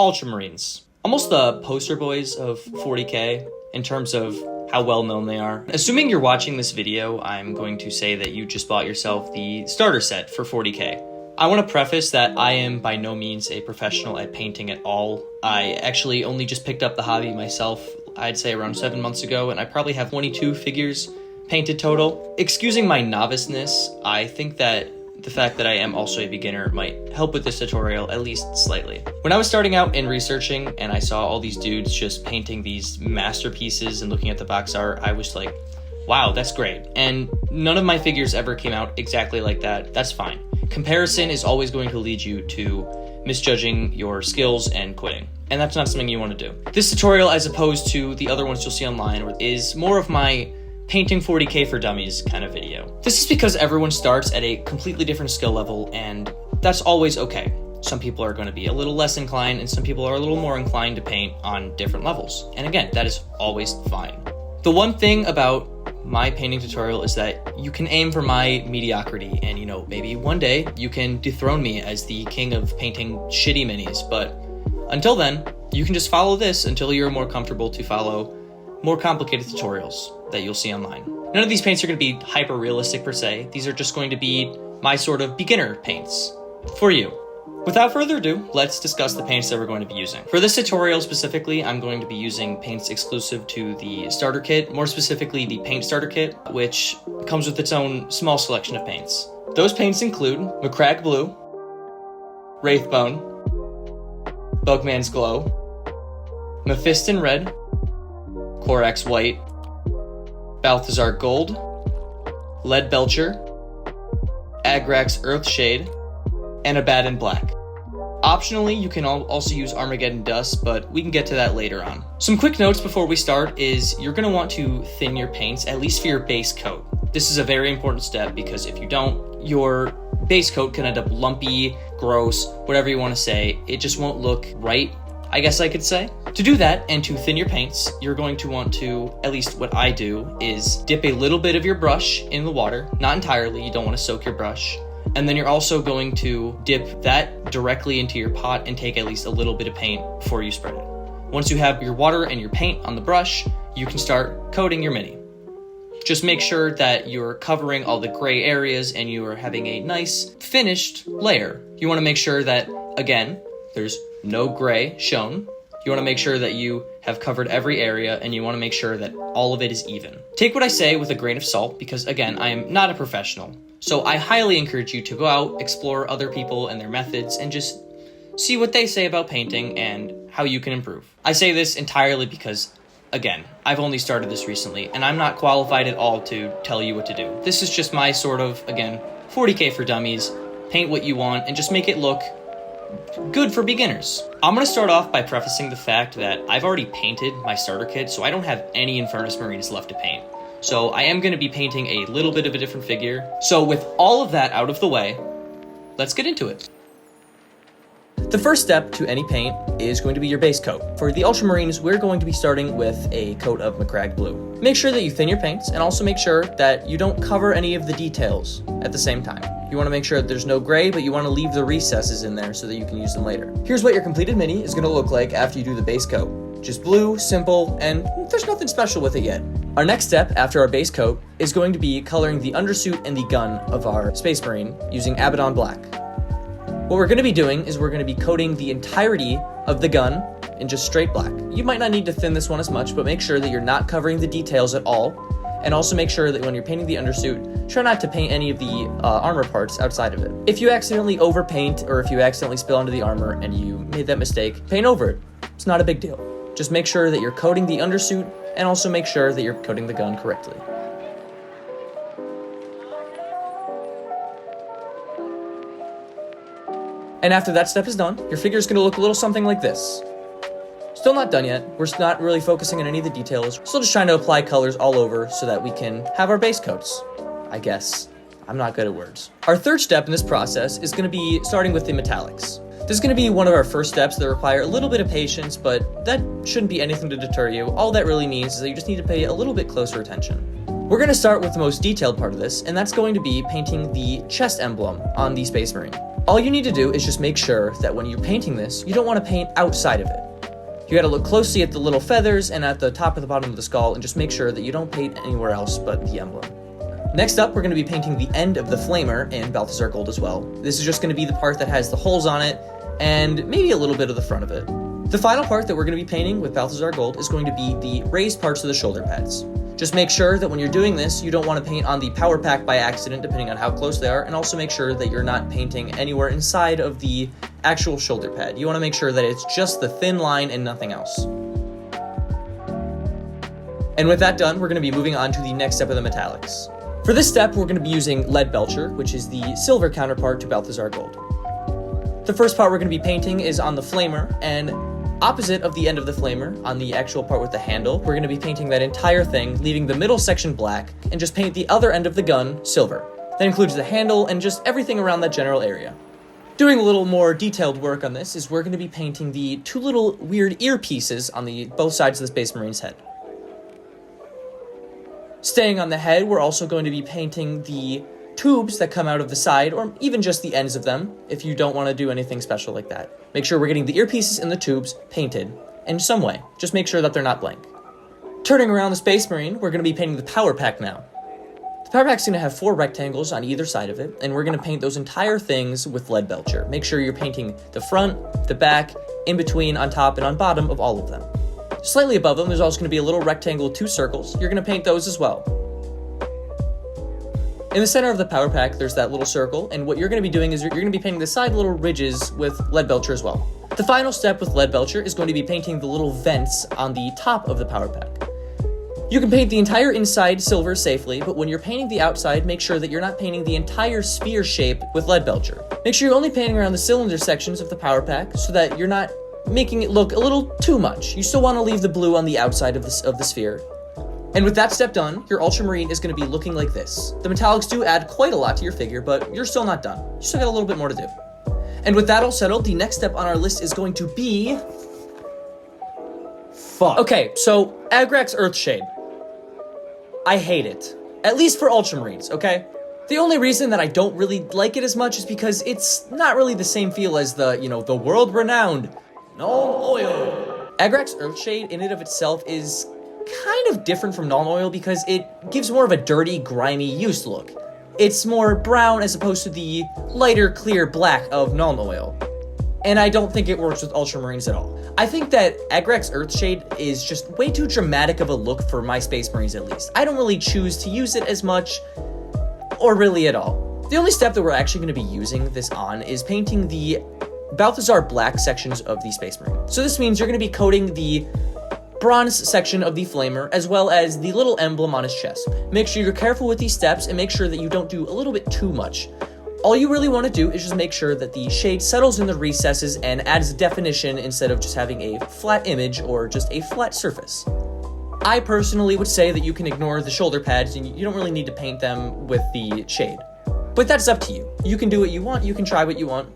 Ultramarines. Almost the poster boys of 40K in terms of how well known they are. Assuming you're watching this video, I'm going to say that you just bought yourself the starter set for 40K. I want to preface that I am by no means a professional at painting at all. I actually only just picked up the hobby myself, I'd say around 7 months ago, and I probably have 22 figures painted total. Excusing my noviceness, I think that the fact that I am also a beginner might help with this tutorial at least slightly. When I was starting out in researching and I saw all these dudes just painting these masterpieces and looking at the box art, I was like, wow, that's great. And none of my figures ever came out exactly like that. That's fine. Comparison is always going to lead you to misjudging your skills and quitting. And that's not something you want to do. This tutorial, as opposed to the other ones you'll see online, is more of my painting 40K for dummies kind of video. This is because everyone starts at a completely different skill level, and that's always okay. Some people are going to be a little less inclined, and some people are a little more inclined to paint on different levels. And again, that is always fine. The one thing about my painting tutorial is that you can aim for my mediocrity, and maybe one day you can dethrone me as the king of painting shitty minis, but until then, you can just follow this until you're more comfortable to follow more complicated tutorials that you'll see online. None of these paints are going to be hyper realistic per se. These are just going to be my sort of beginner paints for you. Without further ado, let's discuss the paints that we're going to be using. For this tutorial specifically, I'm going to be using paints exclusive to the starter kit, more specifically the paint starter kit, which comes with its own small selection of paints. Those paints include Macragge Blue, Wraithbone, Bugman's Glow, Mephiston Red, Corax White, Balthazar Gold, Lead Belcher, Agrax Earthshade, and Abaddon Black. Optionally, you can also use Armageddon Dust, but we can get to that later on. Some quick notes before we start is you're going to want to thin your paints, at least for your base coat. This is a very important step because if you don't, your base coat can end up lumpy, gross, whatever you want to say. It just won't look right, I guess I could say. To do that and to thin your paints, you're going to want to, at least what I do, is dip a little bit of your brush in the water. Not entirely, you don't want to soak your brush. And then you're also going to dip that directly into your pot and take at least a little bit of paint before you spread it. Once you have your water and your paint on the brush, you can start coating your mini. Just make sure that you're covering all the gray areas and you are having a nice finished layer. You want to make sure that, again, there's no gray shown. You want to make sure that you have covered every area, and you want to make sure that all of it is even. Take what I say with a grain of salt because, again, I am not a professional. So I highly encourage you to go out, explore other people and their methods, and just see what they say about painting and how you can improve. I say this entirely because, again, I've only started this recently, and I'm not qualified at all to tell you what to do. This is just my sort of, again, 40K for dummies. Paint what you want and just make it look good for beginners. I'm going to start off by prefacing the fact that I've already painted my starter kit, so I don't have any Infernus Marines left to paint. So I am going to be painting a little bit of a different figure. So with all of that out of the way, let's get into it. The first step to any paint is going to be your base coat. For the Ultramarines, we're going to be starting with a coat of Macragge Blue. Make sure that you thin your paints and also make sure that you don't cover any of the details at the same time. You want to make sure that there's no gray, but you want to leave the recesses in there so that you can use them later. Here's what your completed mini is going to look like after you do the base coat. Just blue, simple, and there's nothing special with it yet. Our next step after our base coat is going to be coloring the undersuit and the gun of our Space Marine using Abaddon Black. What we're going to be doing is we're going to be coating the entirety of the gun in just straight black. You might not need to thin this one as much, but make sure that you're not covering the details at all. And also make sure that when you're painting the undersuit, try not to paint any of the armor parts outside of it. If you accidentally overpaint or if you accidentally spill onto the armor and you made that mistake, paint over it. It's not a big deal. Just make sure that you're coating the undersuit and also make sure that you're coating the gun correctly. And after that step is done, your figure is going to look a little something like this. Still not done yet. We're not really focusing on any of the details. We're still just trying to apply colors all over so that we can have our base coats, I guess. I'm not good at words. Our third step in this process is going to be starting with the metallics. This is going to be one of our first steps that require a little bit of patience, but that shouldn't be anything to deter you. All that really means is that you just need to pay a little bit closer attention. We're going to start with the most detailed part of this, and that's going to be painting the chest emblem on the Space Marine. All you need to do is just make sure that when you're painting this, you don't want to paint outside of it. You got to look closely at the little feathers and at the top and the bottom of the skull, and just make sure that you don't paint anywhere else but the emblem. Next up, we're going to be painting the end of the flamer in Balthasar Gold as well. This is just going to be the part that has the holes on it, and maybe a little bit of the front of it. The final part that we're going to be painting with Balthasar Gold is going to be the raised parts of the shoulder pads. Just make sure that when you're doing this, you don't want to paint on the power pack by accident, depending on how close they are, and also make sure that you're not painting anywhere inside of the actual shoulder pad. You want to make sure that it's just the thin line and nothing else. And with that done, we're going to be moving on to the next step of the metallics. For this step, we're going to be using Lead Belcher, which is the silver counterpart to Balthasar Gold. The first part we're going to be painting is on the flamer, and opposite of the end of the flamer, on the actual part with the handle, we're going to be painting that entire thing, leaving the middle section black, and just paint the other end of the gun silver. That includes the handle and just everything around that general area. Doing a little more detailed work on this is we're going to be painting the two little weird earpieces on both sides of the Space Marine's head. Staying on the head, we're also going to be painting the tubes that come out of the side, or even just the ends of them, if you don't want to do anything special like that. Make sure we're getting the earpieces and the tubes painted in some way. Just make sure that they're not blank. Turning around the Space Marine, we're going to be painting the power pack now. The power pack's going to have 4 rectangles on either side of it, and we're going to paint those entire things with Lead Belcher. Make sure you're painting the front, the back, in between, on top, and on bottom of all of them. Slightly above them, there's also going to be a little rectangle with 2 circles. You're going to paint those as well. In the center of the power pack, there's that little circle, and what you're going to be doing is you're going to be painting the side little ridges with Lead Belcher as well. The final step with Lead Belcher is going to be painting the little vents on the top of the power pack. You can paint the entire inside silver safely, but when you're painting the outside, make sure that you're not painting the entire sphere shape with Lead Belcher. Make sure you're only painting around the cylinder sections of the power pack so that you're not making it look a little too much. You still want to leave the blue on the outside of the sphere. And with that step done, your Ultramarine is going to be looking like this. The metallics do add quite a lot to your figure, but you're still not done. You still got a little bit more to do. And with that all settled, the next step on our list is going to be... Okay, so Agrax Earthshade. I hate it. At least for Ultramarines, okay? The only reason that I don't really like it as much is because it's not really the same feel as the world-renowned Null Oil. Agrax Earthshade in and of itself is kind of different from Null Oil because it gives more of a dirty, grimy, used look. It's more brown as opposed to the lighter, clear black of Null Oil. And I don't think it works with Ultramarines at all. I think that Agrax Earthshade is just way too dramatic of a look for my Space Marines at least. I don't really choose to use it as much, or really at all. The only step that we're actually going to be using this on is painting the Balthasar black sections of the Space Marine. So this means you're going to be coating the bronze section of the flamer as well as the little emblem on his chest. Make sure you're careful with these steps and make sure that you don't do a little bit too much. All you really want to do is just make sure that the shade settles in the recesses and adds definition instead of just having a flat image or just a flat surface. I personally would say that you can ignore the shoulder pads and you don't really need to paint them with the shade. But that's up to you. You can do what you want, you can try what you want.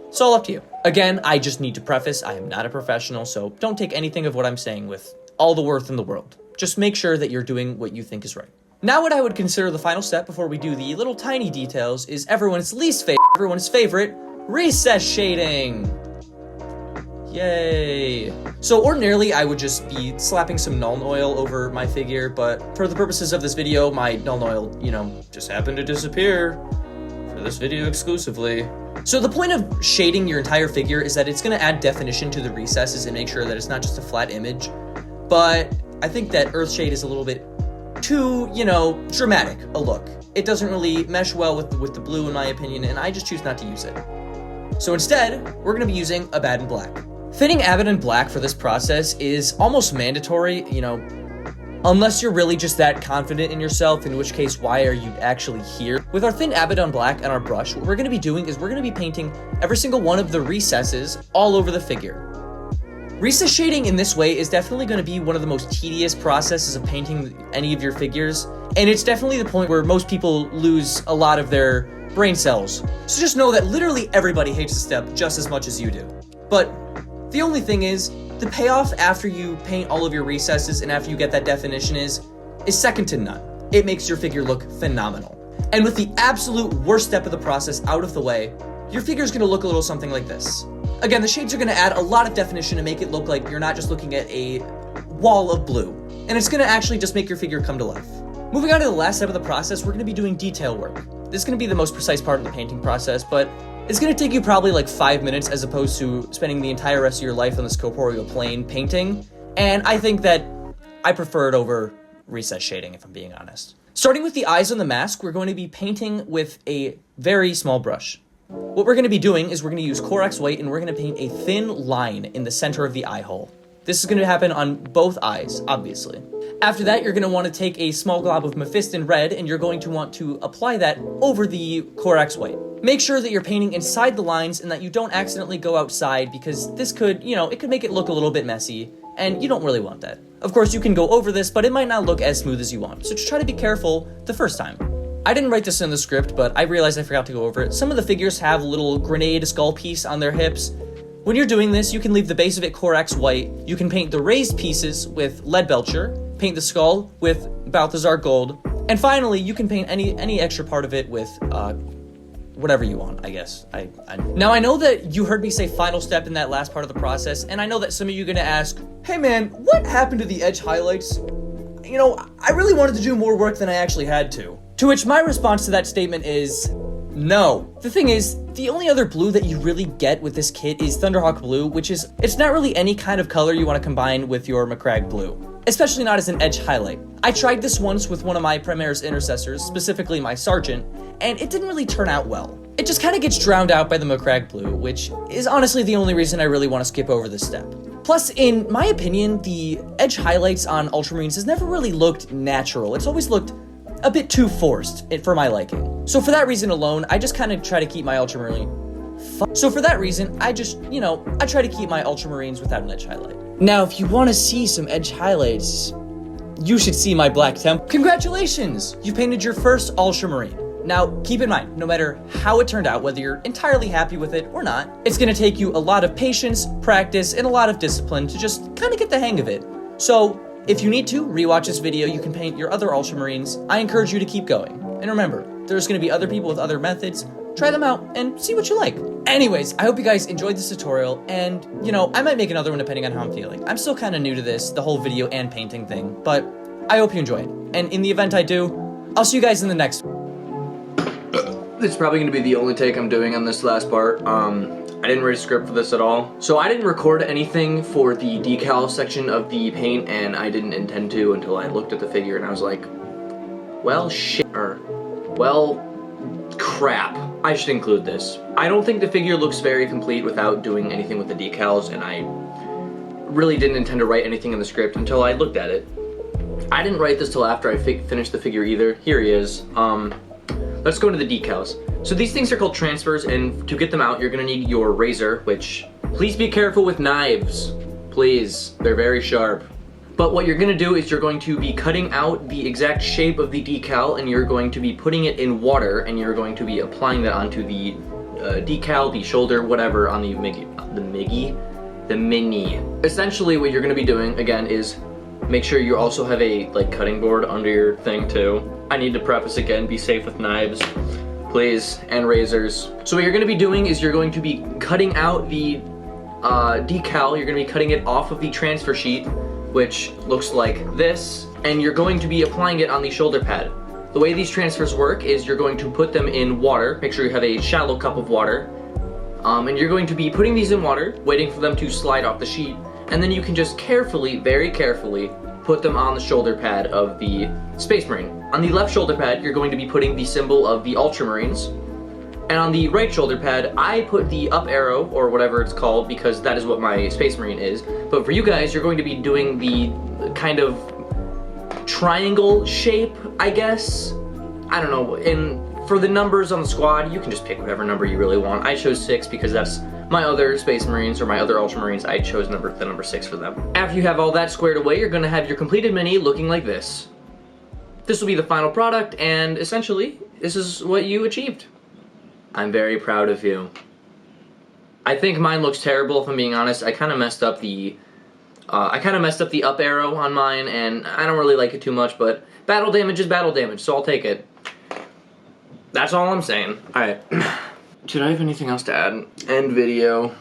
It's all up to you. Again, I just need to preface, I am not a professional, so don't take anything of what I'm saying with all the worth in the world. Just make sure that you're doing what you think is right. Now what I would consider the final step before we do the little tiny details is everyone's favorite, recess shading. Yay. So ordinarily I would just be slapping some Null Oil over my figure, but for the purposes of this video, my Null Oil, just happened to disappear for this video exclusively. So the point of shading your entire figure is that it's going to add definition to the recesses and make sure that it's not just a flat image. But I think that Earthshade is a little bit too, dramatic a look. It doesn't really mesh well with the blue in my opinion, and I just choose not to use it. So instead, we're going to be using Abaddon Black. Fitting Abaddon Black for this process is almost mandatory, unless you're really just that confident in yourself, in which case, why are you actually here? With our thin Abaddon Black and our brush, what we're going to be doing is we're going to be painting every single one of the recesses all over the figure. Recess shading in this way is definitely going to be one of the most tedious processes of painting any of your figures, and it's definitely the point where most people lose a lot of their brain cells. So just know that literally everybody hates this step just as much as you do. But the only thing is, the payoff after you paint all of your recesses and after you get that definition is second to none. it makes your figure look phenomenal. And with the absolute worst step of the process out of the way, your figure's gonna look a little something like this. Again, the shades are gonna add a lot of definition to make it look like you're not just looking at a wall of blue, and it's gonna actually just make your figure come to life. Moving on to the last step of the process, we're gonna be doing detail work. This is gonna be the most precise part of the painting process, but it's gonna take you probably like 5 minutes as opposed to spending the entire rest of your life on this corporeal plane painting, and I think that I prefer it over recess shading, if I'm being honest. Starting with the eyes on the mask, we're going to be painting with a very small brush. What we're going to be doing is we're going to use Corax White and we're going to paint a thin line in the center of the eye hole. This is going to happen on both eyes, obviously. After that, you're going to want to take a small glob of Mephiston Red and you're going to want to apply that over the Corax White. Make sure that you're painting inside the lines and that you don't accidentally go outside because this could, it could make it look a little bit messy and you don't really want that. Of course, you can go over this, but it might not look as smooth as you want, so just try to be careful the first time. I didn't write this in the script, but I realized I forgot to go over it. Some of the figures have a little grenade skull piece on their hips. When you're doing this, you can leave the base of it Corax White, you can paint the raised pieces with Lead Belcher, paint the skull with Balthazar Gold, and finally, you can paint any extra part of it with, whatever you want, I guess. Now, I know that you heard me say final step in that last part of the process, and I know that some of you are gonna ask, hey man, what happened to the edge highlights? I really wanted to do more work than I actually had to. To which my response to that statement is, no. The thing is, the only other blue that you really get with this kit is Thunderhawk Blue, which is, it's not really any kind of color you want to combine with your Macragge Blue. Especially not as an edge highlight. I tried this once with one of my Primaris Intercessors, specifically my Sergeant, and it didn't really turn out well. It just kind of gets drowned out by the Macragge Blue, which is honestly the only reason I really want to skip over this step. Plus, in my opinion, the edge highlights on Ultramarines has never really looked natural. It's always looked a bit too forced for my liking. So for that reason alone, I just kind of try to keep my Ultramarine. So for that reason, I just, I try to keep my Ultramarines without an edge highlight. Now, if you want to see some edge highlights, you should see my Black Temple. Congratulations! You painted your first Ultramarine. Now, keep in mind, no matter how it turned out, whether you're entirely happy with it or not, it's going to take you a lot of patience, practice, and a lot of discipline to just kind of get the hang of it. So, if you need to, rewatch this video, you can paint your other Ultramarines. I encourage you to keep going. And remember, there's going to be other people with other methods. Try them out and see what you like. Anyways, I hope you guys enjoyed this tutorial, and, I might make another one depending on how I'm feeling. I'm still kind of new to this, the whole video and painting thing, but I hope you enjoyed. And in the event I do, I'll see you guys in the next one. This is probably going to be the only take I'm doing on this last part. I didn't write a script for this at all. So I didn't record anything for the decal section of the paint, and I didn't intend to until I looked at the figure and I was like, well, shit, or, well, crap. I should include this. I don't think the figure looks very complete without doing anything with the decals, and I really didn't intend to write anything in the script until I looked at it. I didn't write this till after I finished the figure either. Here he is. Let's go into the decals. So these things are called transfers, and to get them out, you're gonna need your razor, which, please be careful with knives. Please, they're very sharp. But what you're gonna do is you're going to be cutting out the exact shape of the decal, and you're going to be putting it in water, and you're going to be applying that onto the decal, the shoulder, whatever, on the mini. Essentially, what you're gonna be doing, again, is make sure you also have a, cutting board under your thing, too. I need to preface again, be safe with knives, please, and razors. So what you're gonna be doing is you're going to be cutting out the decal, you're gonna be cutting it off of the transfer sheet, which looks like this, and you're going to be applying it on the shoulder pad. The way these transfers work is you're going to put them in water, make sure you have a shallow cup of water, and you're going to be putting these in water, waiting for them to slide off the sheet, and then you can just carefully, very carefully, put them on the shoulder pad of the Space Marine. On the left shoulder pad, you're going to be putting the symbol of the Ultramarines, and on the right shoulder pad, I put the up arrow, or whatever it's called, because that is what my Space Marine is. But for you guys, you're going to be doing the kind of triangle shape, I guess. I don't know, and for the numbers on the squad, you can just pick whatever number you really want. I chose 6 because that's my other Space Marines, or my other Ultramarines. I chose the number 6 for them. After you have all that squared away, you're gonna have your completed mini looking like this. This will be the final product, and essentially, this is what you achieved. I'm very proud of you. I think mine looks terrible, if I'm being honest. I kind of messed up the I kind of messed up the up arrow on mine, and I don't really like it too much, but battle damage is battle damage, so I'll take it. That's all I'm saying. Alright. Did I have anything else to add? End video.